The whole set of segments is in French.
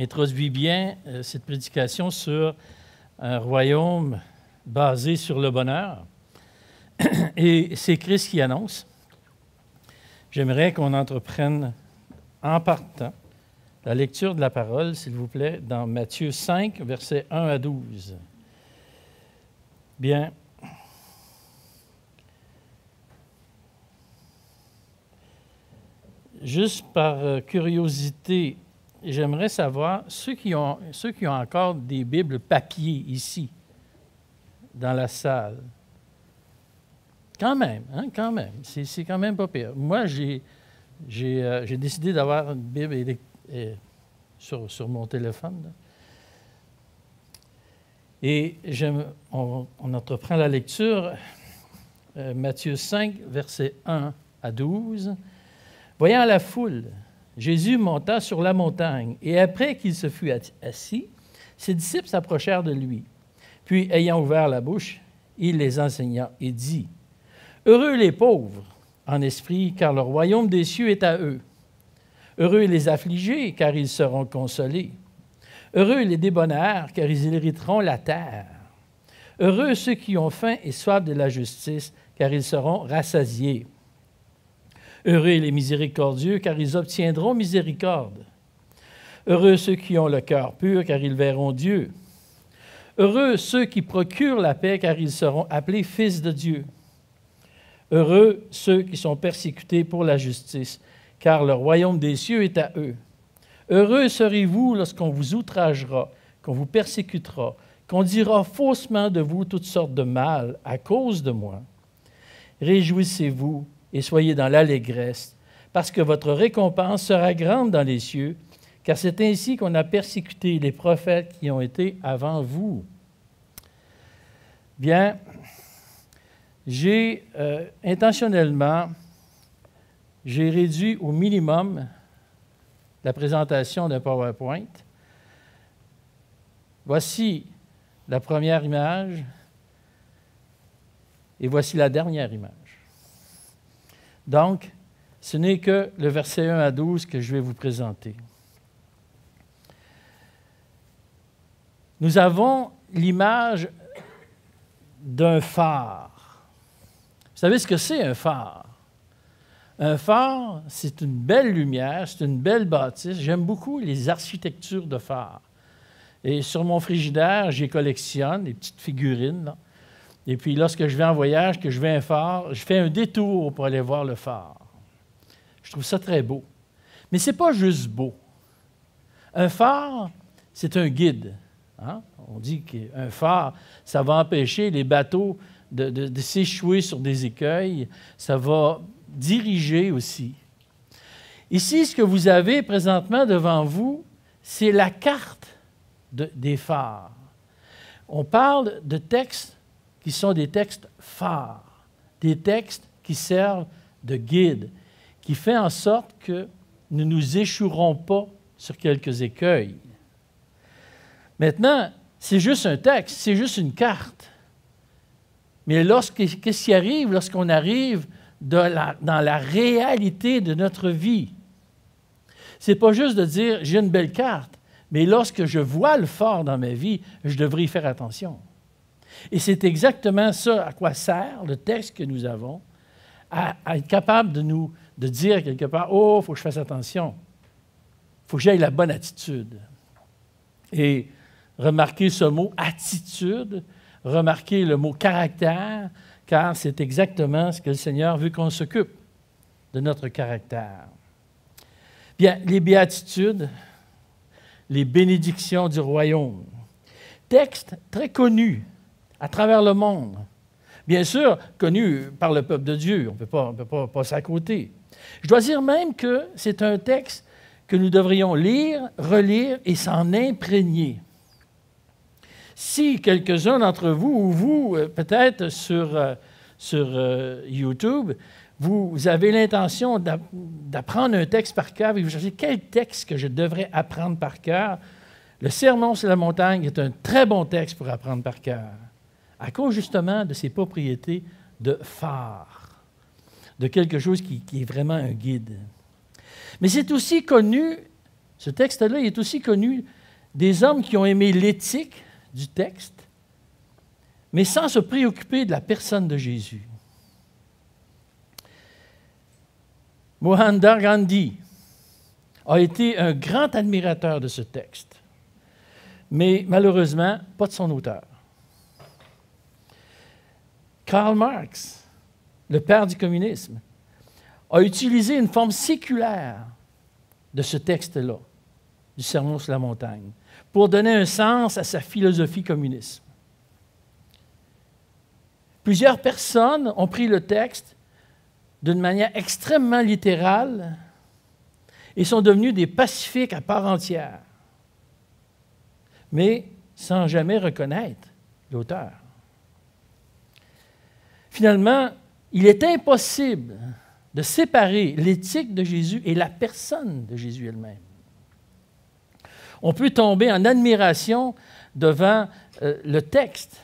introduit bien cette prédication sur un royaume basé sur le bonheur. Et c'est Christ qui annonce. J'aimerais qu'on entreprenne en partant la lecture de la parole, s'il vous plaît, dans Matthieu 5, versets 1 à 12. Bien, juste par curiosité, j'aimerais savoir, ceux qui ont encore des Bibles papier ici, dans la salle, quand même, c'est quand même pas pire. Moi, j'ai décidé d'avoir une Bible sur mon téléphone. Là. Et on entreprend la lecture, Matthieu 5, versets 1 à 12. Voyant la foule, Jésus monta sur la montagne, et après qu'il se fut assis, ses disciples s'approchèrent de lui. Puis, ayant ouvert la bouche, il les enseigna et dit, « Heureux les pauvres en esprit, car le royaume des cieux est à eux. Heureux les affligés, car ils seront consolés. Heureux les débonnaires, car ils hériteront la terre. Heureux ceux qui ont faim et soif de la justice, car ils seront rassasiés. Heureux les miséricordieux, car ils obtiendront miséricorde. Heureux ceux qui ont le cœur pur, car ils verront Dieu. Heureux ceux qui procurent la paix, car ils seront appelés fils de Dieu. Heureux ceux qui sont persécutés pour la justice, car le royaume des cieux est à eux. Heureux serez-vous lorsqu'on vous outragera, qu'on vous persécutera, qu'on dira faussement de vous toutes sortes de mal à cause de moi. Réjouissez-vous et soyez dans l'allégresse, parce que votre récompense sera grande dans les cieux, car c'est ainsi qu'on a persécuté les prophètes qui ont été avant vous. » Bien, j'ai intentionnellement, j'ai réduit au minimum la présentation d'un PowerPoint. Voici la première image et voici la dernière image. Donc, ce n'est que le verset 1 à 12 que je vais vous présenter. Nous avons l'image d'un phare. Vous savez ce que c'est un phare? Un phare, c'est une belle lumière, c'est une belle bâtisse. J'aime beaucoup les architectures de phares. Et sur mon frigidaire, j'y collectionne des petites figurines, là. Et puis, lorsque je vais en voyage, que je vais à un phare, je fais un détour pour aller voir le phare. Je trouve ça très beau. Mais ce n'est pas juste beau. Un phare, c'est un guide. Hein? On dit qu'un phare, ça va empêcher les bateaux de s'échouer sur des écueils. Ça va diriger aussi. Ici, ce que vous avez présentement devant vous, c'est la carte des phares. On parle de textes qui sont des textes phares, des textes qui servent de guide, qui fait en sorte que nous ne nous échouerons pas sur quelques écueils. Maintenant, c'est juste un texte, c'est juste une carte. Mais qu'est-ce qui arrive lorsqu'on arrive dans la réalité de notre vie? Ce n'est pas juste de dire « j'ai une belle carte », mais lorsque je vois le phare dans ma vie, je devrais y faire attention. Et c'est exactement ça à quoi sert le texte que nous avons, à être capable de dire quelque part « oh, il faut que je fasse attention, il faut que j'aie la bonne attitude ». Et remarquez ce mot « attitude », remarquez le mot « caractère », car c'est exactement ce que le Seigneur veut qu'on s'occupe de notre caractère. Bien, les béatitudes, les bénédictions du royaume, texte très connu à travers le monde. Bien sûr, connu par le peuple de Dieu, on ne peut pas passer à côté. Je dois dire même que c'est un texte que nous devrions lire, relire et s'en imprégner. Si quelques-uns d'entre vous, ou vous, peut-être sur YouTube, vous avez l'intention d'apprendre un texte par cœur, et vous cherchez quel texte que je devrais apprendre par cœur, le Sermon sur la montagne est un très bon texte pour apprendre par cœur, à cause justement de ses propriétés de phare, de quelque chose qui est vraiment un guide. Mais c'est aussi connu Ce texte-là, il est aussi connu des hommes qui ont aimé l'éthique du texte, mais sans se préoccuper de la personne de Jésus. Mohandas Gandhi a été un grand admirateur de ce texte, mais malheureusement, pas de son auteur. Karl Marx, le père du communisme, a utilisé une forme séculaire de ce texte-là, du Sermon sur la montagne, pour donner un sens à sa philosophie communiste. Plusieurs personnes ont pris le texte d'une manière extrêmement littérale et sont devenus des pacifiques à part entière, mais sans jamais reconnaître l'auteur. Finalement, il est impossible de séparer l'éthique de Jésus et la personne de Jésus elle-même. On peut tomber en admiration devant le texte,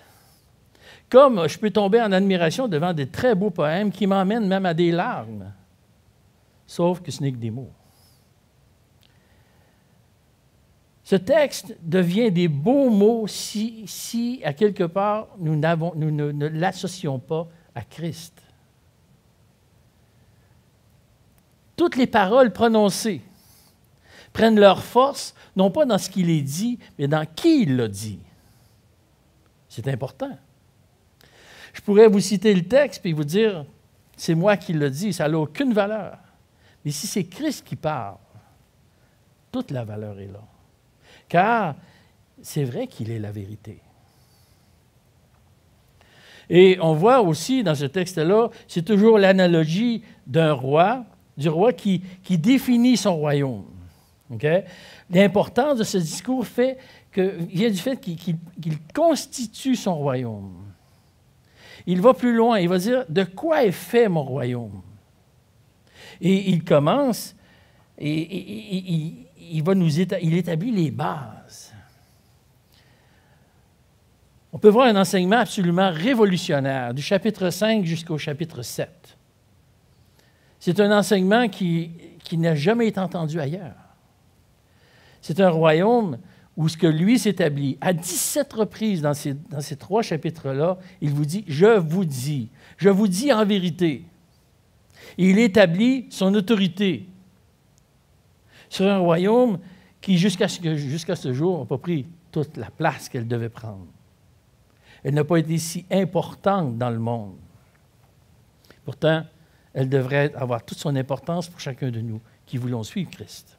comme je peux tomber en admiration devant des très beaux poèmes qui m'emmènent même à des larmes, sauf que ce n'est que des mots. Ce texte devient des beaux mots si à quelque part, nous ne l'associons pas à Christ. Toutes les paroles prononcées prennent leur force, non pas dans ce qu'il est dit, mais dans qui il l'a dit. C'est important. Je pourrais vous citer le texte et vous dire, c'est moi qui l'ai dit, ça n'a aucune valeur. Mais si c'est Christ qui parle, toute la valeur est là. Car c'est vrai qu'il est la vérité. Et on voit aussi dans ce texte-là, c'est toujours l'analogie d'un roi, du roi qui définit son royaume. Okay? L'importance de ce discours vient du fait qu'il constitue son royaume. Il va plus loin, il va dire « De quoi est fait mon royaume? » Et il commence, et il établit les bases. On peut voir un enseignement absolument révolutionnaire, du chapitre 5 jusqu'au chapitre 7. C'est un enseignement qui n'a jamais été entendu ailleurs. C'est un royaume où ce que lui s'établit, à 17 reprises dans ces 3 chapitres-là, il vous dit « Je vous dis en vérité ». Et il établit son autorité sur un royaume qui, jusqu'à ce jour, n'a pas pris toute la place qu'elle devait prendre. Elle n'a pas été si importante dans le monde. Pourtant, elle devrait avoir toute son importance pour chacun de nous qui voulons suivre Christ.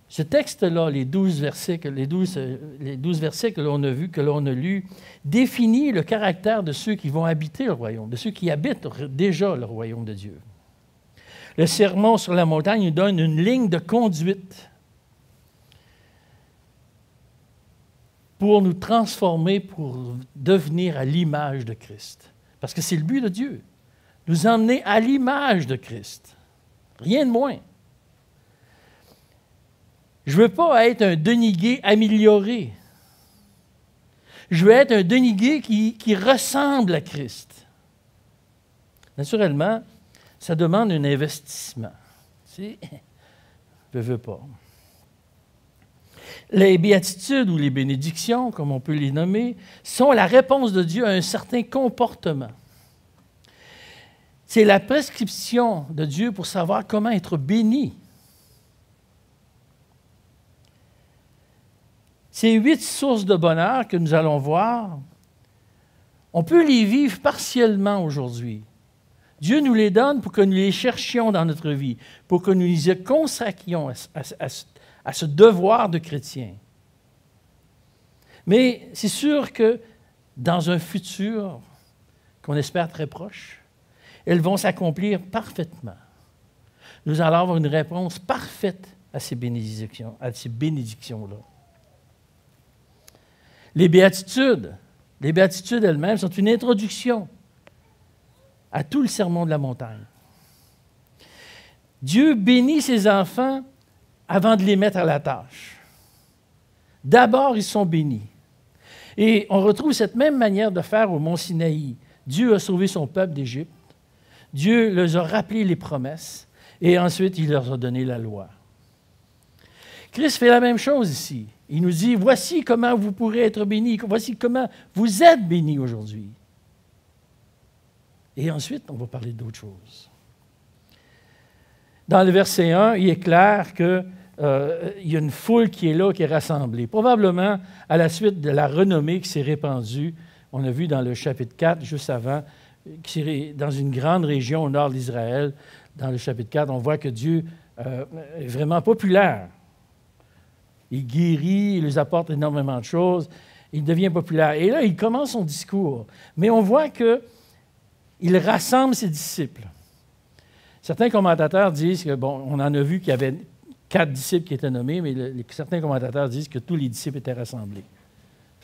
Ce texte-là, les 12 versets que l'on a vus, que l'on a lus, définit le caractère de ceux qui vont habiter le royaume, de ceux qui habitent déjà le royaume de Dieu. Le Sermon sur la montagne nous donne une ligne de conduite pour nous transformer, pour devenir à l'image de Christ. Parce que c'est le but de Dieu, nous emmener à l'image de Christ. Rien de moins. Je ne veux pas être un Denis amélioré. Je veux être un Denis qui ressemble à Christ. Naturellement, ça demande un investissement. Je ne veux pas. Les béatitudes ou les bénédictions, comme on peut les nommer, sont la réponse de Dieu à un certain comportement. C'est la prescription de Dieu pour savoir comment être béni. Ces 8 sources de bonheur que nous allons voir, on peut les vivre partiellement aujourd'hui. Dieu nous les donne pour que nous les cherchions dans notre vie, pour que nous les consacrions à ce devoir de chrétien. Mais c'est sûr que dans un futur qu'on espère très proche, elles vont s'accomplir parfaitement. Nous allons avoir une réponse parfaite à ces bénédictions-là. Les béatitudes elles-mêmes sont une introduction à tout le sermon de la montagne. Dieu bénit ses enfants avant de les mettre à la tâche. D'abord, ils sont bénis. Et on retrouve cette même manière de faire au mont Sinaï. Dieu a sauvé son peuple d'Égypte. Dieu leur a rappelé les promesses. Et ensuite, il leur a donné la loi. Christ fait la même chose ici. Il nous dit, voici comment vous pourrez être bénis, voici comment vous êtes bénis aujourd'hui. Et ensuite, on va parler d'autres choses. Dans le verset 1, il est clair qu'il y a une foule qui est là, qui est rassemblée. Probablement à la suite de la renommée qui s'est répandue, on a vu dans le chapitre 4, juste avant, dans une grande région au nord d'Israël, dans le chapitre 4, on voit que Dieu est vraiment populaire. Il guérit, il lui apporte énormément de choses, il devient populaire. Et là, il commence son discours. Mais on voit qu'il rassemble ses disciples. Certains commentateurs disent que, bon, on en a vu qu'il y avait 4 disciples qui étaient nommés, mais certains commentateurs disent que tous les disciples étaient rassemblés.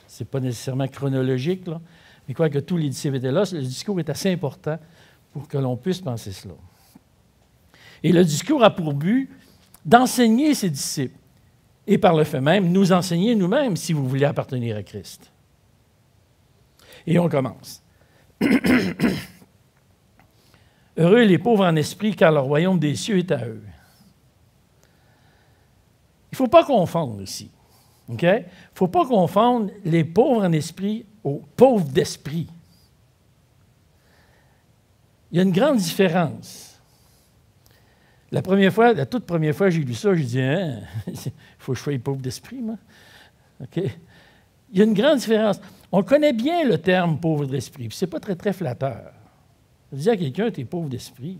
Ce n'est pas nécessairement chronologique, là, mais quoi que tous les disciples étaient là, le discours est assez important pour que l'on puisse penser cela. Et le discours a pour but d'enseigner ses disciples et par le fait même, nous enseigner nous-mêmes si vous voulez appartenir à Christ. Et on commence. Heureux les pauvres en esprit, car le royaume des cieux est à eux. Il ne faut pas confondre ici. OK? Il ne faut pas confondre les pauvres en esprit aux pauvres d'esprit. Il y a une grande différence. La toute première fois que j'ai lu ça, j'ai dit, hein, il faut que je sois pauvre d'esprit, moi. OK? Il y a une grande différence. On connaît bien le terme pauvre d'esprit, puis ce n'est pas très, très flatteur. Dire à quelqu'un, tu es pauvre d'esprit,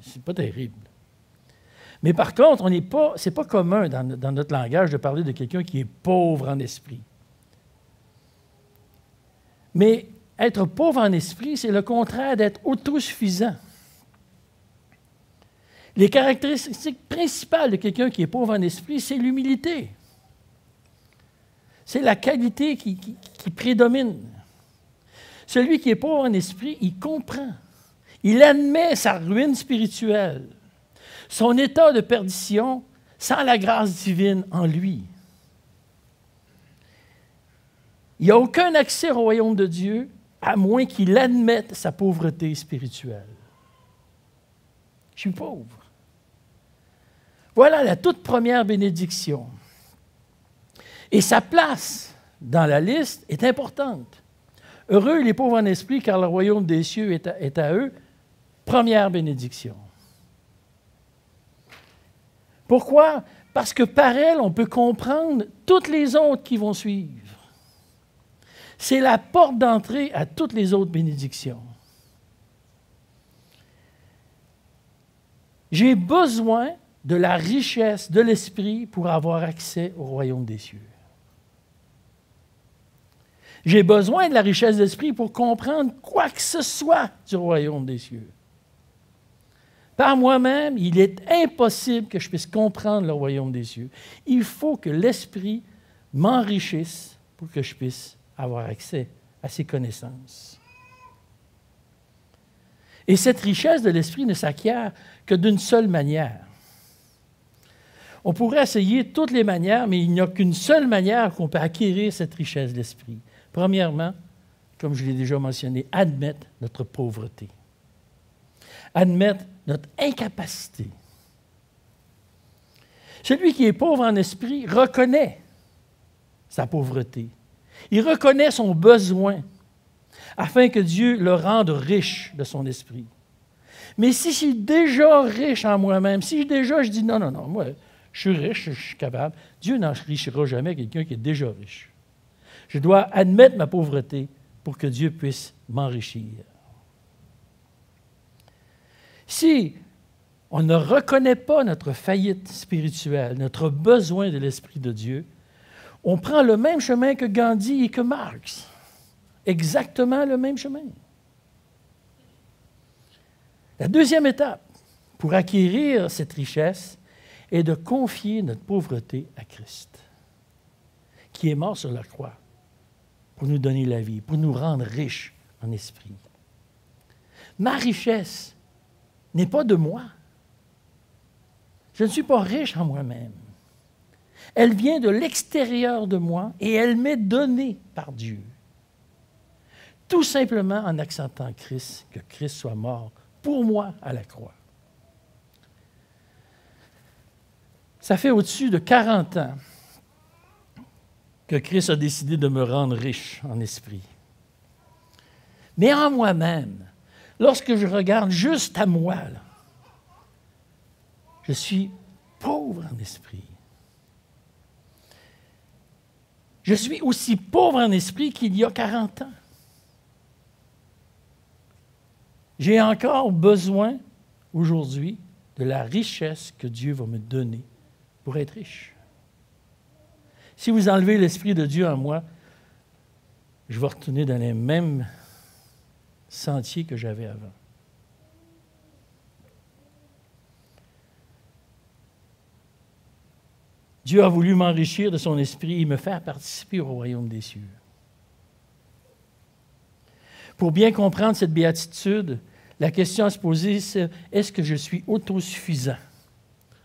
c'est pas terrible. Mais par contre, ce n'est pas commun dans notre langage de parler de quelqu'un qui est pauvre en esprit. Mais être pauvre en esprit, c'est le contraire d'être autosuffisant. Les caractéristiques principales de quelqu'un qui est pauvre en esprit, c'est l'humilité. C'est la qualité qui prédomine. Celui qui est pauvre en esprit, il comprend. Il admet sa ruine spirituelle, son état de perdition sans la grâce divine en lui. Il n'y a aucun accès au royaume de Dieu à moins qu'il admette sa pauvreté spirituelle. Je suis pauvre. Voilà la toute première bénédiction. Et sa place dans la liste est importante. Heureux les pauvres en esprit, car le royaume des cieux est à eux. Première bénédiction. Pourquoi? Parce que par elle, on peut comprendre toutes les autres qui vont suivre. C'est la porte d'entrée à toutes les autres bénédictions. J'ai besoin de la richesse de l'esprit pour avoir accès au royaume des cieux. J'ai besoin de la richesse d'esprit pour comprendre quoi que ce soit du royaume des cieux. Par moi-même, il est impossible que je puisse comprendre le royaume des cieux. Il faut que l'Esprit m'enrichisse pour que je puisse avoir accès à ses connaissances. Et cette richesse de l'Esprit ne s'acquiert que d'une seule manière. On pourrait essayer toutes les manières, mais il n'y a qu'une seule manière qu'on peut acquérir cette richesse de l'Esprit. Premièrement, comme je l'ai déjà mentionné, admettre notre pauvreté. Admettre notre incapacité. Celui qui est pauvre en esprit reconnaît sa pauvreté. Il reconnaît son besoin afin que Dieu le rende riche de son esprit. Mais si je suis déjà riche en moi-même, si déjà je dis non, moi je suis riche, je suis capable, Dieu n'enrichira jamais quelqu'un qui est déjà riche. Je dois admettre ma pauvreté pour que Dieu puisse m'enrichir. Si on ne reconnaît pas notre faillite spirituelle, notre besoin de l'Esprit de Dieu, on prend le même chemin que Gandhi et que Marx. Exactement le même chemin. La deuxième étape pour acquérir cette richesse est de confier notre pauvreté à Christ, qui est mort sur la croix pour nous donner la vie, pour nous rendre riches en esprit. Ma richesse n'est pas de moi. Je ne suis pas riche en moi-même. Elle vient de l'extérieur de moi et elle m'est donnée par Dieu. Tout simplement en acceptant Christ, que Christ soit mort pour moi à la croix. Ça fait au-dessus de 40 ans que Christ a décidé de me rendre riche en esprit. Mais en moi-même, lorsque je regarde juste à moi, là, je suis pauvre en esprit. Je suis aussi pauvre en esprit qu'il y a 40 ans. J'ai encore besoin, aujourd'hui, de la richesse que Dieu va me donner pour être riche. Si vous enlevez l'Esprit de Dieu en moi, je vais retourner dans les mêmes sentiers que j'avais avant. Dieu a voulu m'enrichir de son esprit et me faire participer au royaume des cieux. Pour bien comprendre cette béatitude, la question à se poser, c'est est-ce que je suis autosuffisant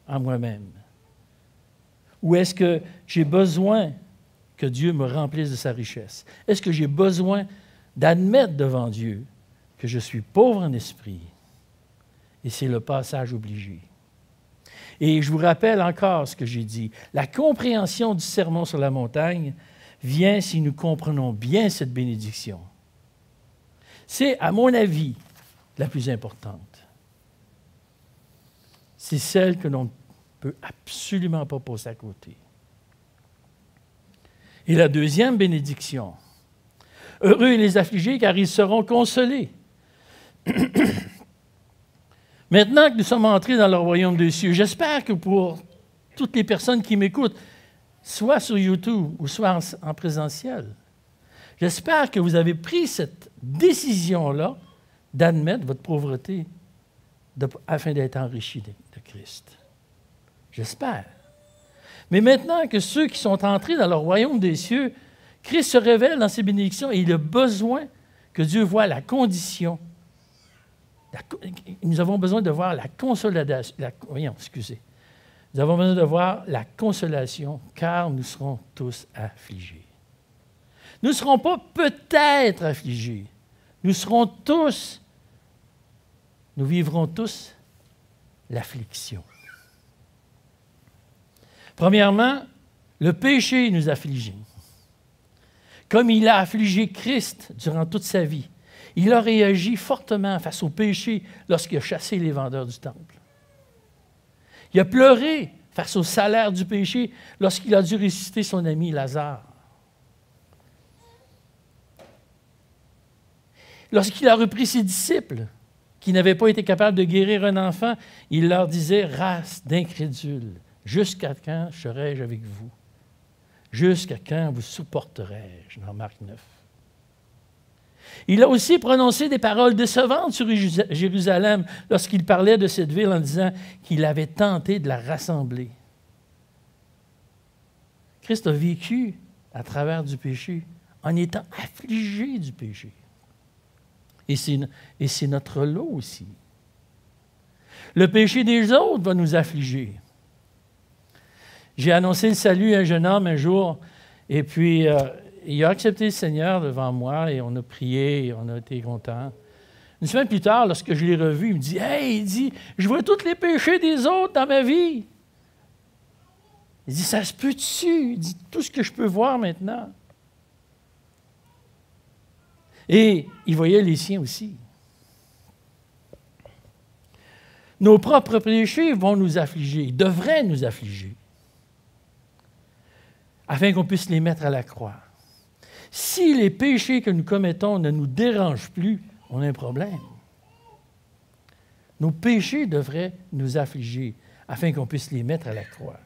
en moi-même? Ou est-ce que j'ai besoin que Dieu me remplisse de sa richesse? Est-ce que j'ai besoin d'admettre devant Dieu que je suis pauvre en esprit? Et c'est le passage obligé. Et je vous rappelle encore ce que j'ai dit. La compréhension du sermon sur la montagne vient si nous comprenons bien cette bénédiction. C'est, à mon avis, la plus importante. C'est celle que l'on ne peut absolument pas passer à côté. Et la deuxième bénédiction. Heureux les affligés, car ils seront consolés. Maintenant que nous sommes entrés dans le royaume des cieux, j'espère que pour toutes les personnes qui m'écoutent, soit sur YouTube ou soit en présentiel, j'espère que vous avez pris cette décision-là d'admettre votre pauvreté afin d'être enrichi de Christ. J'espère. Mais maintenant que ceux qui sont entrés dans le royaume des cieux, Christ se révèle dans ses bénédictions et il a besoin que Dieu voie la condition. Nous avons besoin de voir la consolation. Nous avons besoin de voir la consolation, car nous serons tous affligés. Nous ne serons pas peut-être affligés. Nous vivrons tous l'affliction. Premièrement, le péché nous afflige. Comme il a affligé Christ durant toute sa vie, il a réagi fortement face au péché lorsqu'il a chassé les vendeurs du temple. Il a pleuré face au salaire du péché lorsqu'il a dû ressusciter son ami Lazare. Lorsqu'il a repris ses disciples, qui n'avaient pas été capables de guérir un enfant, il leur disait « Race d'incrédules, jusqu'à quand serai-je avec vous? Jusqu'à quand vous supporterai-je? » Dans Marc 9. Il a aussi prononcé des paroles décevantes sur Jérusalem lorsqu'il parlait de cette ville en disant qu'il avait tenté de la rassembler. Christ a vécu à travers du péché en étant affligé du péché. Et c'est notre lot aussi. Le péché des autres va nous affliger. J'ai annoncé le salut à un jeune homme un jour, et puis il a accepté le Seigneur devant moi, et on a prié, et on a été contents. Une semaine plus tard, lorsque je l'ai revu, il me dit « Hey, il dit, je vois tous les péchés des autres dans ma vie. » Il dit « Ça se peut-tu? » Il dit « Tout ce que je peux voir maintenant. » Et il voyait les siens aussi. Nos propres péchés vont nous affliger, ils devraient nous affliger, afin qu'on puisse les mettre à la croix. Si les péchés que nous commettons ne nous dérangent plus, on a un problème. Nos péchés devraient nous affliger, afin qu'on puisse les mettre à la croix.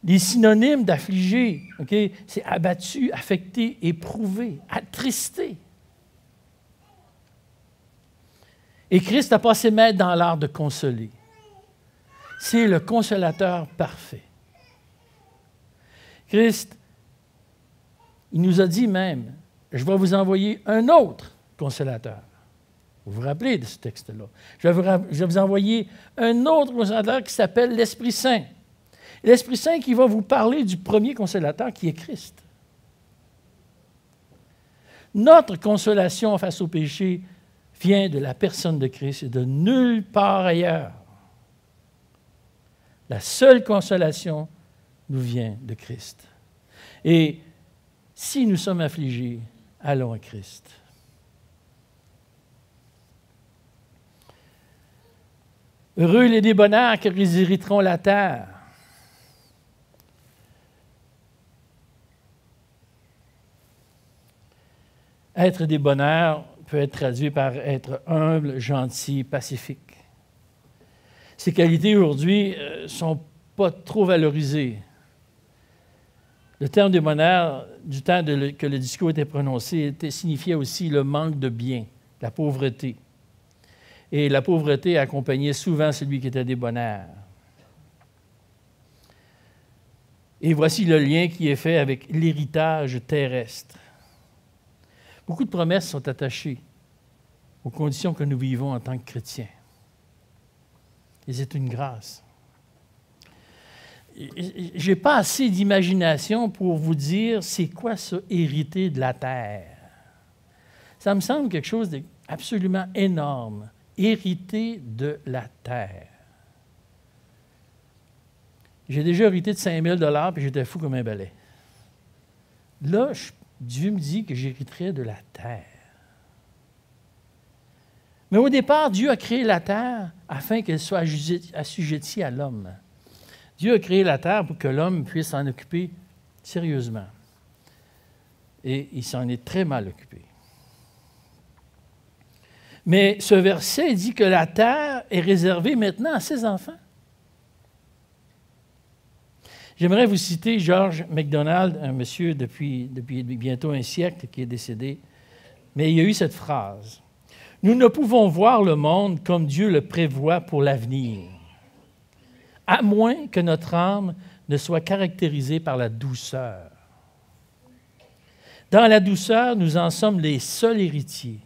Les synonymes d'affliger, okay, c'est abattu, affecté, éprouvé, attristé. Et Christ a passé maître dans l'art de consoler. C'est le consolateur parfait. Christ, il nous a dit même, je vais vous envoyer un autre consolateur. Vous vous rappelez de ce texte-là. Je vais vous envoyer un autre consolateur qui s'appelle l'Esprit Saint. L'Esprit Saint qui va vous parler du premier consolateur qui est Christ. Notre consolation face au péché vient de la personne de Christ et de nulle part ailleurs. La seule consolation nous vient de Christ. Et si nous sommes affligés, allons à Christ. Heureux les débonnaires, car ils hériteront la terre. Être débonnaire peut être traduit par être humble, gentil, pacifique. Ces qualités aujourd'hui ne sont pas trop valorisées. Le terme débonnaire, du temps que le discours était prononcé, signifiait aussi le manque de bien, la pauvreté. Et la pauvreté accompagnait souvent celui qui était débonnaire. Et voici le lien qui est fait avec l'héritage terrestre. Beaucoup de promesses sont attachées aux conditions que nous vivons en tant que chrétiens. Et c'est une grâce. Je n'ai pas assez d'imagination pour vous dire c'est quoi ça, hériter de la terre. Ça me semble quelque chose d'absolument énorme. Hériter de la terre. J'ai déjà hérité de 5 000 $ puis j'étais fou comme un balai. Là, Dieu me dit que j'hériterais de la terre. Mais au départ, Dieu a créé la terre afin qu'elle soit assujettie à l'homme. Dieu a créé la terre pour que l'homme puisse s'en occuper sérieusement. Et il s'en est très mal occupé. Mais ce verset dit que la terre est réservée maintenant à ses enfants. J'aimerais vous citer George MacDonald, un monsieur depuis bientôt un siècle qui est décédé, mais il y a eu cette phrase. « Nous ne pouvons voir le monde comme Dieu le prévoit pour l'avenir, à moins que notre âme ne soit caractérisée par la douceur. Dans la douceur, nous en sommes les seuls héritiers.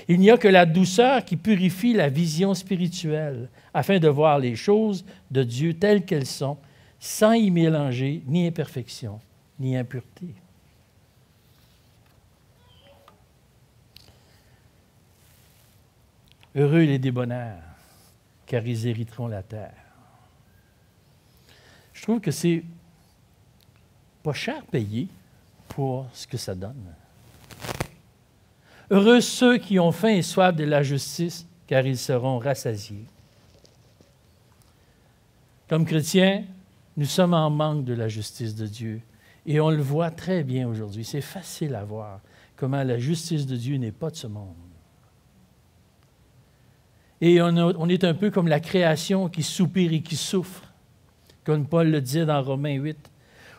Il n'y a que la douceur qui purifie la vision spirituelle, afin de voir les choses de Dieu telles qu'elles sont, sans y mélanger ni imperfection, ni impureté. » Heureux les débonnaires, car ils hériteront la terre. Je trouve que c'est pas cher payé pour ce que ça donne. Heureux ceux qui ont faim et soif de la justice, car ils seront rassasiés. Comme chrétiens, nous sommes en manque de la justice de Dieu. Et on le voit très bien aujourd'hui. C'est facile à voir comment la justice de Dieu n'est pas de ce monde. Et on est un peu comme la création qui soupire et qui souffre, comme Paul le disait dans Romains 8.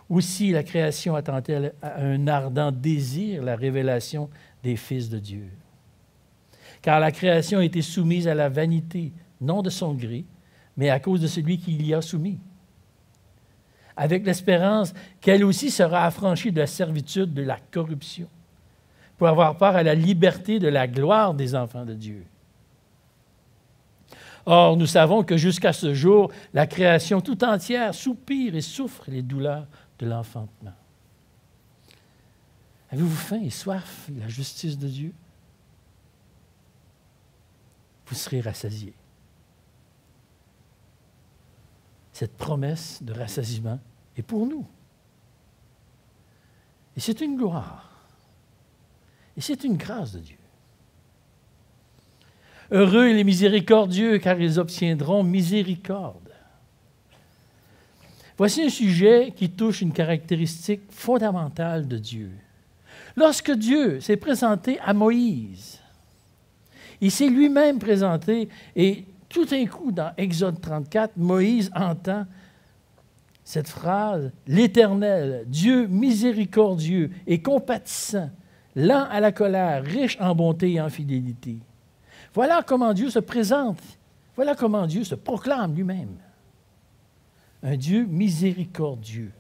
Aussi, la création attend-elle à un ardent désir la révélation des fils de Dieu. Car la création a été soumise à la vanité, non de son gré, mais à cause de celui qui l'y a soumis, avec l'espérance qu'elle aussi sera affranchie de la servitude de la corruption, pour avoir part à la liberté de la gloire des enfants de Dieu. Or, nous savons que jusqu'à ce jour, la création tout entière soupire et souffre les douleurs de l'enfantement. Avez-vous faim et soif de la justice de Dieu? Vous serez rassasiés. Cette promesse de rassasiement est pour nous. Et c'est une gloire. Et c'est une grâce de Dieu. Heureux les miséricordieux, car ils obtiendront miséricorde. Voici un sujet qui touche une caractéristique fondamentale de Dieu. Lorsque Dieu s'est présenté à Moïse, il s'est lui-même présenté et tout d'un coup, dans Exode 34, Moïse entend cette phrase, « L'Éternel, Dieu miséricordieux et compatissant, lent à la colère, riche en bonté et en fidélité. » Voilà comment Dieu se présente, voilà comment Dieu se proclame lui-même. Un Dieu miséricordieux.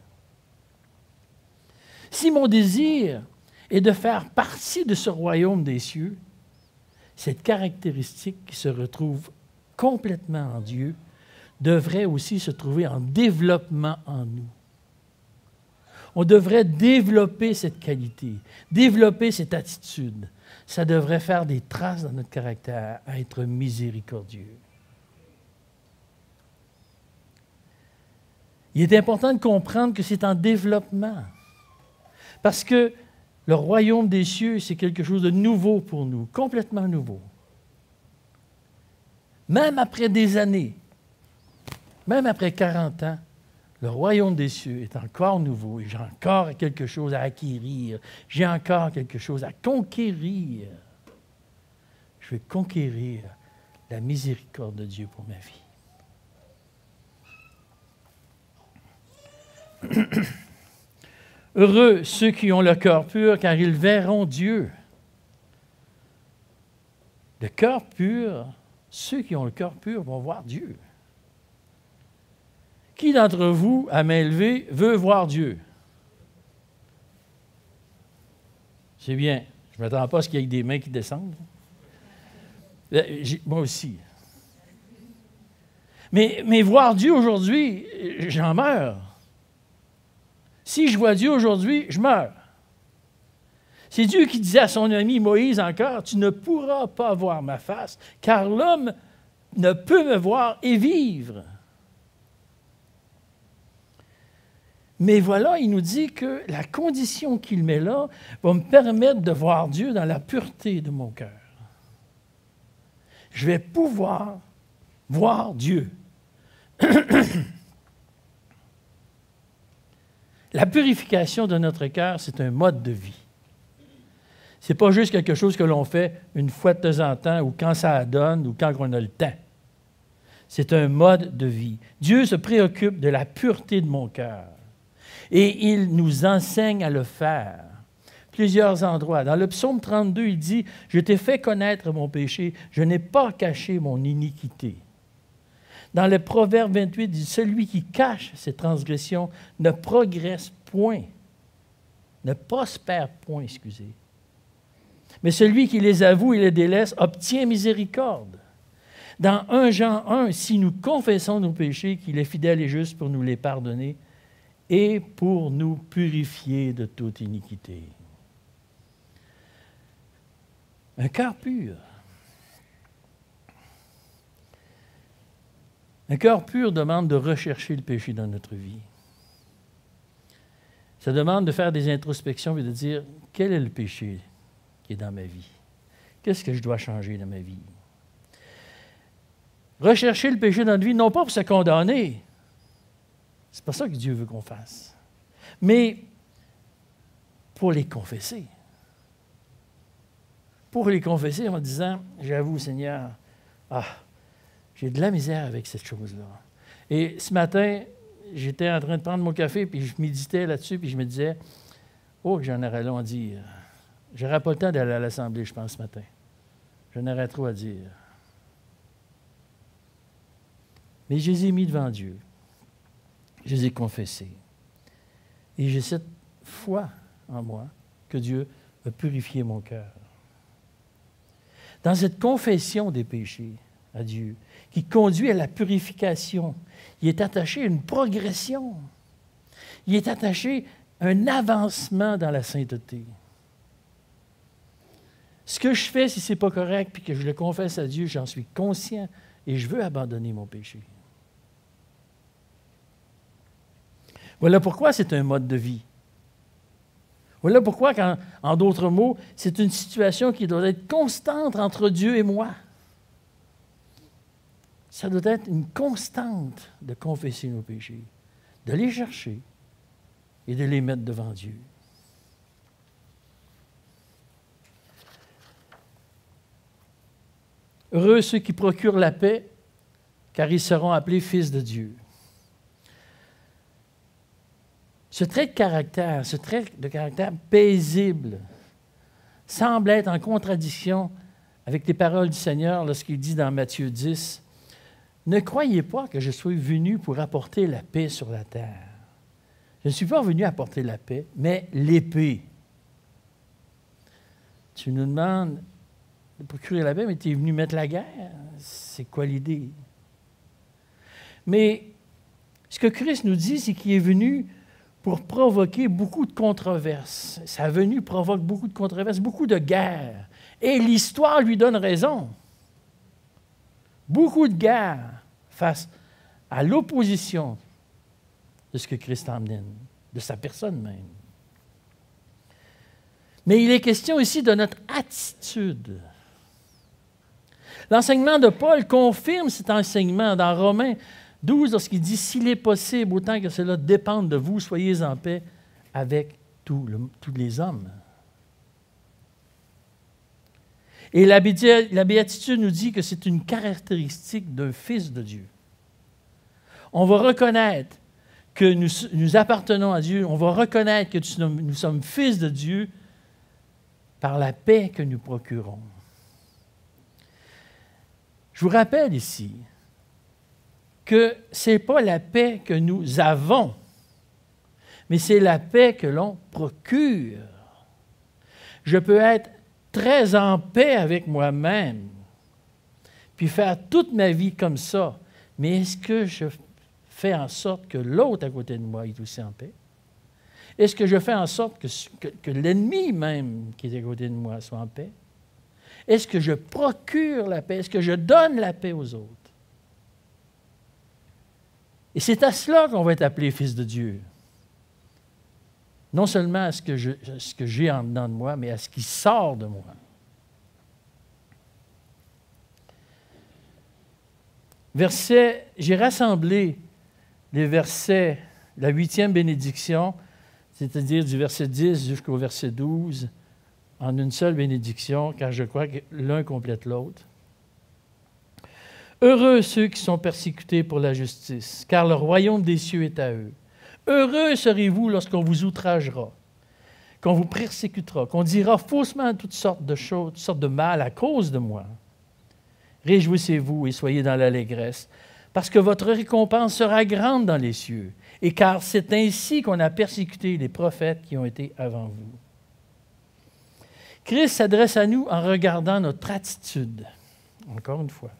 Si mon désir est de faire partie de ce royaume des cieux, cette caractéristique qui se retrouve complètement en Dieu devrait aussi se trouver en développement en nous. On devrait développer cette qualité, développer cette attitude. Ça devrait faire des traces dans notre caractère à être miséricordieux. Il est important de comprendre que c'est en développement. Parce que le royaume des cieux, c'est quelque chose de nouveau pour nous, complètement nouveau. Même après des années, même après 40 ans, le royaume des cieux est encore nouveau et j'ai encore quelque chose à acquérir. J'ai encore quelque chose à conquérir. Je vais conquérir la miséricorde de Dieu pour ma vie. Heureux ceux qui ont le cœur pur, car ils verront Dieu. Le cœur pur, ceux qui ont le cœur pur vont voir Dieu. Qui d'entre vous, à main levée, veut voir Dieu? C'est bien. Je ne m'attends pas à ce qu'il y ait des mains qui descendent. Moi aussi. Mais voir Dieu aujourd'hui, j'en meurs. Si je vois Dieu aujourd'hui, je meurs. C'est Dieu qui disait à son ami Moïse encore, « Tu ne pourras pas voir ma face, car l'homme ne peut me voir et vivre. » Mais voilà, il nous dit que la condition qu'il met là va me permettre de voir Dieu dans la pureté de mon cœur. Je vais pouvoir voir Dieu. La purification de notre cœur, c'est un mode de vie. Ce n'est pas juste quelque chose que l'on fait une fois de temps en temps ou quand ça donne ou quand on a le temps. C'est un mode de vie. Dieu se préoccupe de la pureté de mon cœur. Et il nous enseigne à le faire. Plusieurs endroits. Dans le psaume 32, il dit « Je t'ai fait connaître mon péché, je n'ai pas caché mon iniquité. » Dans le Proverbe 28, il dit « Celui qui cache ses transgressions ne progresse point, ne prospère point, excusez. Mais celui qui les avoue et les délaisse obtient miséricorde. » Dans 1 Jean 1, « Si nous confessons nos péchés, qu'il est fidèle et juste pour nous les pardonner, et pour nous purifier de toute iniquité. » Un cœur pur. Un cœur pur demande de rechercher le péché dans notre vie. Ça demande de faire des introspections et de dire, quel est le péché qui est dans ma vie? Qu'est-ce que je dois changer dans ma vie? Rechercher le péché dans notre vie, non pas pour se condamner. C'est pas ça que Dieu veut qu'on fasse. Mais pour les confesser. Pour les confesser en disant, j'avoue Seigneur, j'ai de la misère avec cette chose-là. Et ce matin, j'étais en train de prendre mon café, puis je méditais là-dessus, puis je me disais, oh, que j'en aurais long à dire. J'aurais pas le temps d'aller à l'Assemblée, je pense, ce matin. J'en aurais trop à dire. Mais je les ai mis devant Dieu. Je les ai confessés. Et j'ai cette foi en moi que Dieu a purifié mon cœur. Dans cette confession des péchés à Dieu, qui conduit à la purification, il est attaché à une progression. Il est attaché à un avancement dans la sainteté. Ce que je fais, si ce n'est pas correct, puis que je le confesse à Dieu, j'en suis conscient et je veux abandonner mon péché. Voilà pourquoi c'est un mode de vie. Voilà pourquoi, en d'autres mots, c'est une situation qui doit être constante entre Dieu et moi. Ça doit être une constante de confesser nos péchés, de les chercher et de les mettre devant Dieu. Heureux ceux qui procurent la paix, car ils seront appelés fils de Dieu. Ce trait de caractère paisible, semble être en contradiction avec les paroles du Seigneur lorsqu'il dit dans Matthieu 10, « Ne croyez pas que je sois venu pour apporter la paix sur la terre. Je ne suis pas venu apporter la paix, mais l'épée. » Tu nous demandes de procurer la paix, mais tu es venu mettre la guerre. C'est quoi l'idée? Mais ce que Christ nous dit, c'est qu'il est venu pour provoquer beaucoup de controverses. Sa venue provoque beaucoup de controverses, beaucoup de guerres. Et l'histoire lui donne raison. Beaucoup de guerres face à l'opposition de ce que Christ emmène, de sa personne même. Mais il est question ici de notre attitude. L'enseignement de Paul confirme cet enseignement dans Romains 12 lorsqu'il dit « S'il est possible, autant que cela dépende de vous, soyez en paix avec tous les hommes. » Et la béatitude nous dit que c'est une caractéristique d'un fils de Dieu. On va reconnaître que nous appartenons à Dieu, on va reconnaître que nous sommes fils de Dieu par la paix que nous procurons. Je vous rappelle ici que ce n'est pas la paix que nous avons, mais c'est la paix que l'on procure. Je peux être très en paix avec moi-même, puis faire toute ma vie comme ça, mais est-ce que je fais en sorte que l'autre à côté de moi est aussi en paix? Est-ce que je fais en sorte que l'ennemi même qui est à côté de moi soit en paix? Est-ce que je procure la paix? Est-ce que je donne la paix aux autres? Et c'est à cela qu'on va être appelé fils de Dieu. Non seulement à ce que j'ai en dedans de moi, mais à ce qui sort de moi. J'ai rassemblé les versets, la 8e bénédiction, c'est-à-dire du verset 10 jusqu'au verset 12, en une seule bénédiction, car je crois que l'un complète l'autre. Heureux ceux qui sont persécutés pour la justice, car le royaume des cieux est à eux. Heureux serez-vous lorsqu'on vous outragera, qu'on vous persécutera, qu'on dira faussement toutes sortes de choses, toutes sortes de mal à cause de moi. Réjouissez-vous et soyez dans l'allégresse, parce que votre récompense sera grande dans les cieux, et car c'est ainsi qu'on a persécuté les prophètes qui ont été avant vous. Christ s'adresse à nous en regardant notre attitude. Encore une fois.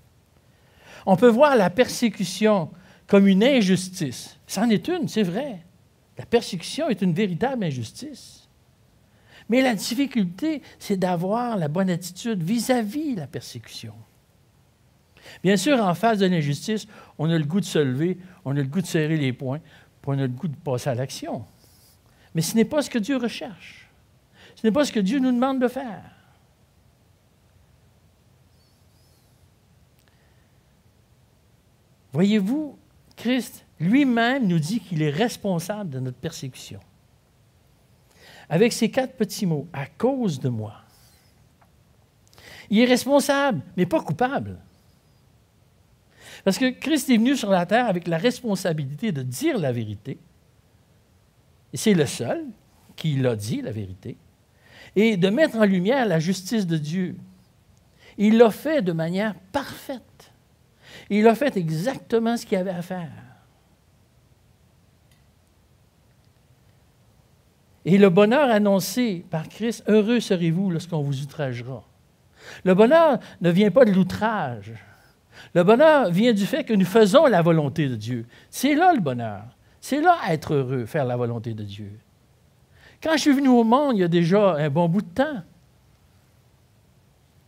On peut voir la persécution comme une injustice. C'en est une, c'est vrai. La persécution est une véritable injustice. Mais la difficulté, c'est d'avoir la bonne attitude vis-à-vis de la persécution. Bien sûr, en face de l'injustice, on a le goût de se lever, on a le goût de serrer les poings, puis on a le goût de passer à l'action. Mais ce n'est pas ce que Dieu recherche. Ce n'est pas ce que Dieu nous demande de faire. Voyez-vous, Christ lui-même nous dit qu'il est responsable de notre persécution. Avec ces 4 petits mots, « à cause de moi ». Il est responsable, mais pas coupable. Parce que Christ est venu sur la terre avec la responsabilité de dire la vérité. Et c'est le seul qui l'a dit, la vérité. Et de mettre en lumière la justice de Dieu. Il l'a fait de manière parfaite. Il a fait exactement ce qu'il avait à faire. Et le bonheur annoncé par Christ, « Heureux serez-vous lorsqu'on vous outragera ». Le bonheur ne vient pas de l'outrage. Le bonheur vient du fait que nous faisons la volonté de Dieu. C'est là le bonheur. C'est là être heureux, faire la volonté de Dieu. Quand je suis venu au monde, il y a déjà un bon bout de temps,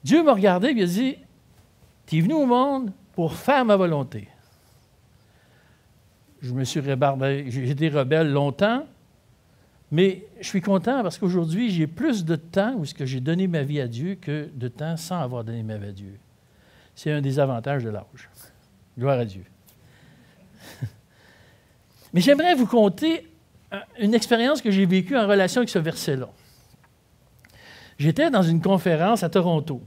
Dieu m'a regardé et il a dit, « Tu es venu au monde pour faire ma volonté. » Je me suis rébarbé, j'ai été rebelle longtemps, mais je suis content parce qu'aujourd'hui, j'ai plus de temps où j'ai donné ma vie à Dieu que de temps sans avoir donné ma vie à Dieu. C'est un des avantages de l'âge. Gloire à Dieu. Mais j'aimerais vous conter une expérience que j'ai vécue en relation avec ce verset-là. J'étais dans une conférence à Toronto.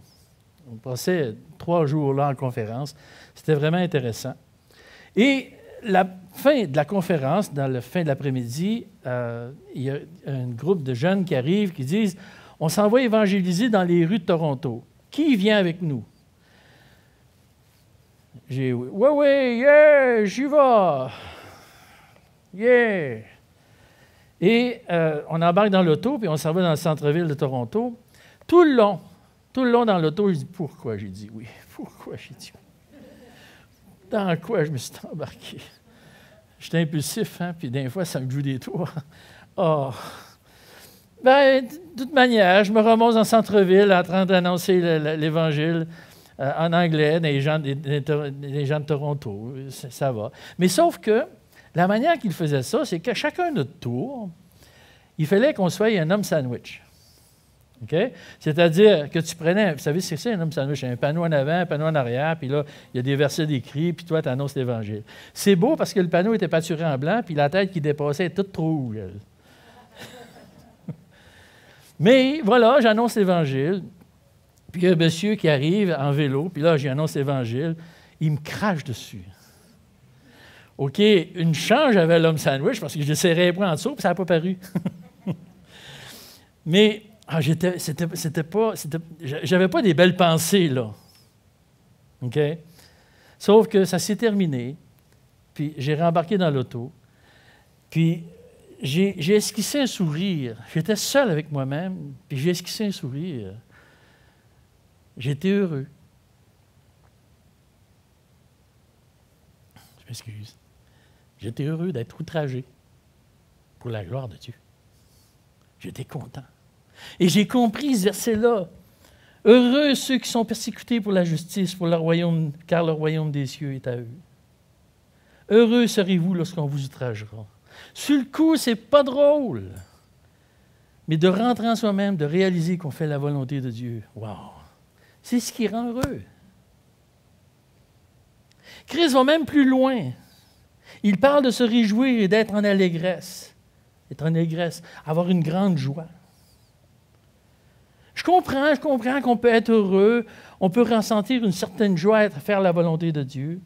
On passait 3 jours là en conférence. C'était vraiment intéressant. Et la fin de la conférence, dans la fin de l'après-midi, il y a un groupe de jeunes qui arrivent, qui disent « On s'en va évangéliser dans les rues de Toronto. Qui vient avec nous? » J'ai « Oui, yeah, j'y vais. Yeah. » Et on embarque dans l'auto, puis on s'en va dans le centre-ville de Toronto. Tout le long dans l'auto, je dis « Pourquoi j'ai dit oui? Pourquoi j'ai dit oui? Dans quoi je me suis embarqué? » J'étais impulsif, hein, puis des fois, ça me joue des tours. Oh! Bien, de toute manière, je me remonte dans le centre-ville en train d'annoncer l'Évangile en anglais des gens de Toronto. Ça va. Mais sauf que, La manière qu'il faisait ça, c'est qu'à chacun notre tour, il fallait qu'on soit un homme sandwich. Okay? C'est-à-dire que tu prenais, vous savez ce que c'est un homme sandwich? Un panneau en avant, un panneau en arrière, puis là, il y a des versets décrits, puis toi, tu annonces l'Évangile. C'est beau parce que le panneau était peinturé en blanc, puis la tête qui dépassait est toute trop rouge. Mais voilà, j'annonce l'Évangile, puis il y a un monsieur qui arrive en vélo, puis là, j'annonce l'Évangile, il me crache dessus. OK, une chance, j'avais l'homme sandwich, parce que je serrais les poings en dessous, puis ça n'a pas paru. Mais j'avais pas des belles pensées, là. OK? Sauf que ça s'est terminé, puis j'ai rembarqué dans l'auto, puis j'ai esquissé un sourire. J'étais seul avec moi-même, puis j'ai esquissé un sourire. J'étais heureux. Je m'excuse. J'étais heureux d'être outragé pour la gloire de Dieu. J'étais content. Et j'ai compris ce verset-là. Heureux ceux qui sont persécutés pour la justice, pour le royaume, car le royaume des cieux est à eux. Heureux serez-vous lorsqu'on vous outragera. Sur le coup, c'est pas drôle. Mais de rentrer en soi-même, de réaliser qu'on fait la volonté de Dieu, wow! C'est ce qui rend heureux. Christ va même plus loin. Il parle de se réjouir et d'être en allégresse. Être en allégresse, avoir une grande joie. Je comprends qu'on peut être heureux, on peut ressentir une certaine joie à faire la volonté de Dieu.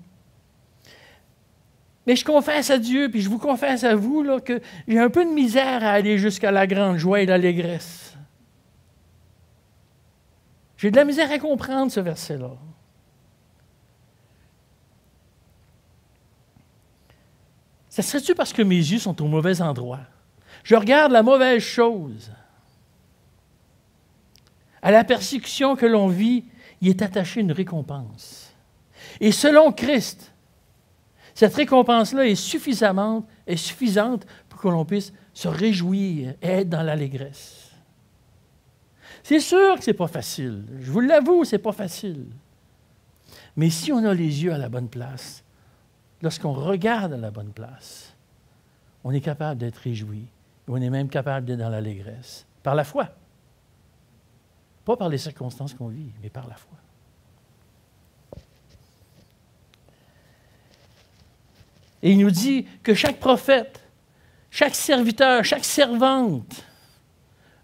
Mais je confesse à Dieu, puis je vous confesse à vous, là, que j'ai un peu de misère à aller jusqu'à la grande joie et l'allégresse. J'ai de la misère à comprendre ce verset-là. Ça serait-tu parce que mes yeux sont au mauvais endroit? Je regarde la mauvaise chose. À la persécution que l'on vit, il est attaché une récompense. Et selon Christ, cette récompense-là est suffisante pour que l'on puisse se réjouir et être dans l'allégresse. C'est sûr que ce n'est pas facile. Je vous l'avoue, ce n'est pas facile. Mais si on a les yeux à la bonne place, lorsqu'on regarde à la bonne place, on est capable d'être réjoui. On est même capable d'être dans l'allégresse. Par la foi. Pas par les circonstances qu'on vit, mais par la foi. Et il nous dit que chaque prophète, chaque serviteur, chaque servante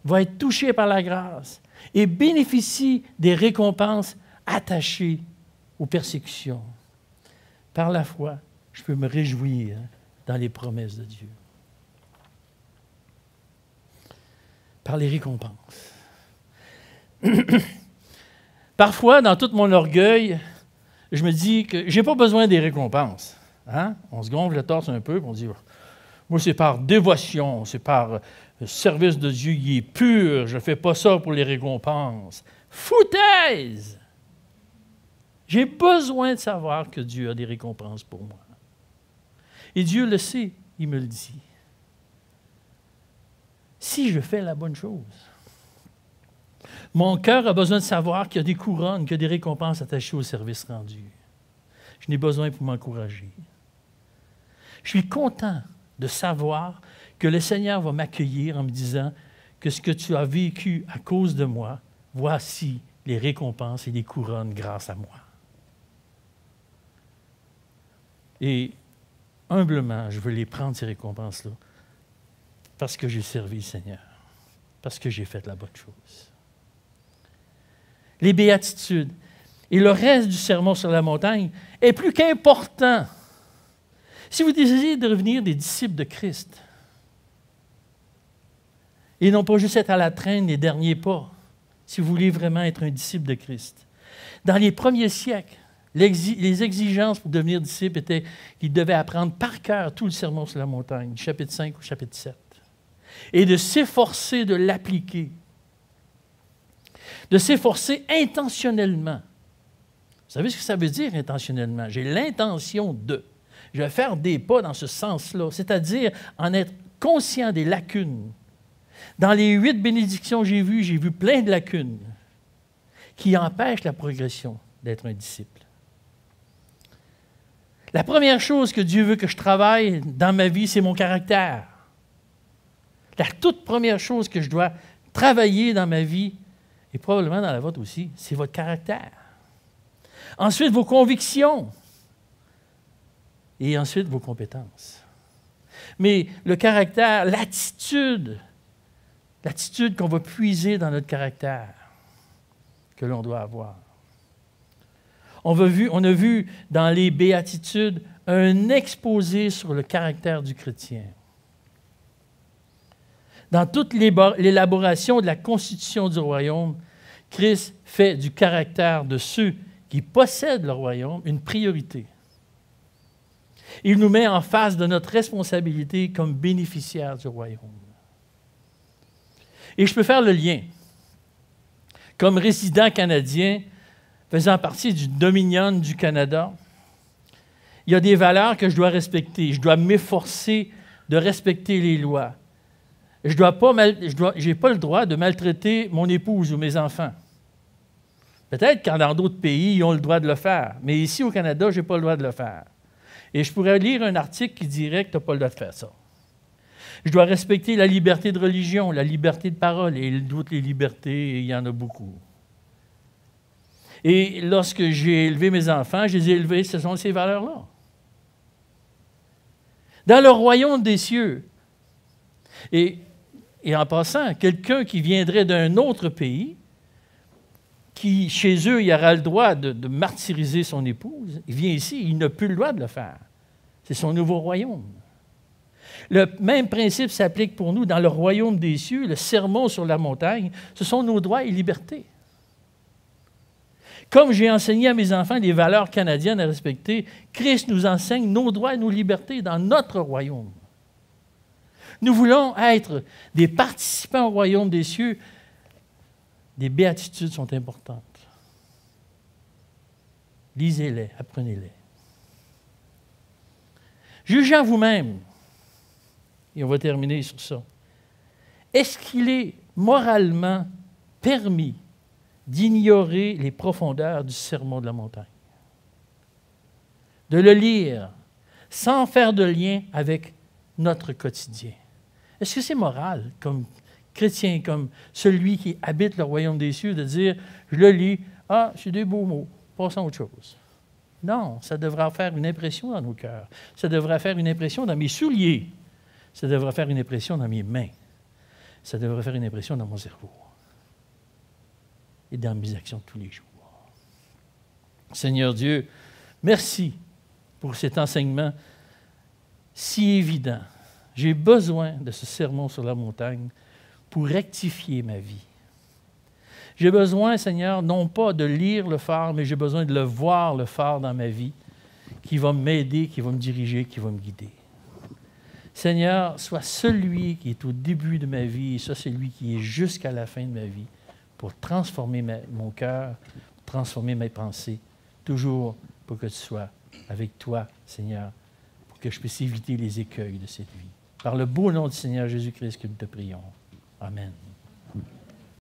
va être touché par la grâce et bénéficie des récompenses attachées aux persécutions. Par la foi, je peux me réjouir dans les promesses de Dieu. Par les récompenses. Parfois, dans tout mon orgueil, je me dis que je n'ai pas besoin des récompenses. Hein? On se gonfle le torse un peu, et on dit, moi, c'est par dévotion, c'est par service de Dieu, il est pur, je ne fais pas ça pour les récompenses. Foutaise! J'ai besoin de savoir que Dieu a des récompenses pour moi. Et Dieu le sait, il me le dit. Si je fais la bonne chose. Mon cœur a besoin de savoir qu'il y a des couronnes, qu'il y a des récompenses attachées au service rendu. Je n'ai besoin pour m'encourager. Je suis content de savoir que le Seigneur va m'accueillir en me disant que ce que tu as vécu à cause de moi, voici les récompenses et les couronnes grâce à moi. Et humblement, je veux les prendre, ces récompenses-là, parce que j'ai servi le Seigneur, parce que j'ai fait la bonne chose. Les béatitudes et le reste du sermon sur la montagne est plus qu'important. Si vous désirez devenir des disciples de Christ, et non pas juste être à la traîne des derniers pas, si vous voulez vraiment être un disciple de Christ. Dans les premiers siècles, les exigences pour devenir disciple étaient qu'ils devaient apprendre par cœur tout le sermon sur la montagne, chapitre 5 ou chapitre 7, et de s'efforcer de l'appliquer, de s'efforcer intentionnellement. Vous savez ce que ça veut dire intentionnellement? J'ai l'intention de. Je vais faire des pas dans ce sens-là, c'est-à-dire en être conscient des lacunes. Dans les 8 bénédictions que j'ai vu plein de lacunes qui empêchent la progression d'être un disciple. La première chose que Dieu veut que je travaille dans ma vie, c'est mon caractère. La toute première chose que je dois travailler dans ma vie, et probablement dans la vôtre aussi, c'est votre caractère. Ensuite, vos convictions. Et ensuite, vos compétences. Mais le caractère, l'attitude qu'on va puiser dans notre caractère, que l'on doit avoir. On a vu dans les béatitudes un exposé sur le caractère du chrétien. Dans toute l'élaboration de la constitution du royaume, Christ fait du caractère de ceux qui possèdent le royaume une priorité. Il nous met en face de notre responsabilité comme bénéficiaires du royaume. Et je peux faire le lien. Comme résident canadien, faisant partie du Dominion du Canada, il y a des valeurs que je dois respecter. Je dois m'efforcer de respecter les lois. Je n'ai pas le droit de maltraiter mon épouse ou mes enfants. Peut-être qu'en dans d'autres pays, ils ont le droit de le faire. Mais ici, au Canada, je n'ai pas le droit de le faire. Et je pourrais lire un article qui dirait que tu n'as pas le droit de faire ça. Je dois respecter la liberté de religion, la liberté de parole, et toutes les libertés, il y en a beaucoup. Et lorsque j'ai élevé mes enfants, je les ai élevés, ce sont ces valeurs-là. Dans le royaume des cieux, et en passant, quelqu'un qui viendrait d'un autre pays, qui, chez eux, il aura le droit de martyriser son épouse, il vient ici, il n'a plus le droit de le faire. C'est son nouveau royaume. Le même principe s'applique pour nous dans le royaume des cieux, le sermon sur la montagne, ce sont nos droits et libertés. Comme j'ai enseigné à mes enfants les valeurs canadiennes à respecter, Christ nous enseigne nos droits et nos libertés dans notre royaume. Nous voulons être des participants au royaume des cieux. Les béatitudes sont importantes. Lisez-les, apprenez-les. Jugez en vous-même, et on va terminer sur ça. Est-ce qu'il est moralement permis d'ignorer les profondeurs du sermon de la montagne? De le lire sans faire de lien avec notre quotidien. Est-ce que c'est moral, comme chrétien, comme celui qui habite le royaume des cieux, de dire, je le lis, c'est des beaux mots, passons à autre chose. Non, ça devra faire une impression dans nos cœurs. Ça devra faire une impression dans mes souliers. Ça devra faire une impression dans mes mains. Ça devrait faire une impression dans mon cerveau et dans mes actions de tous les jours. Seigneur Dieu, merci pour cet enseignement si évident. J'ai besoin de ce sermon sur la montagne pour rectifier ma vie. J'ai besoin, Seigneur, non pas de lire le phare, mais j'ai besoin de le voir, le phare dans ma vie, qui va m'aider, qui va me diriger, qui va me guider. Seigneur, sois celui qui est au début de ma vie, et ça, c'est lui qui est jusqu'à la fin de ma vie, pour transformer mon cœur, pour transformer mes pensées, toujours pour que tu sois avec toi, Seigneur, pour que je puisse éviter les écueils de cette vie. Par le beau nom du Seigneur Jésus-Christ que nous te prions. Amen.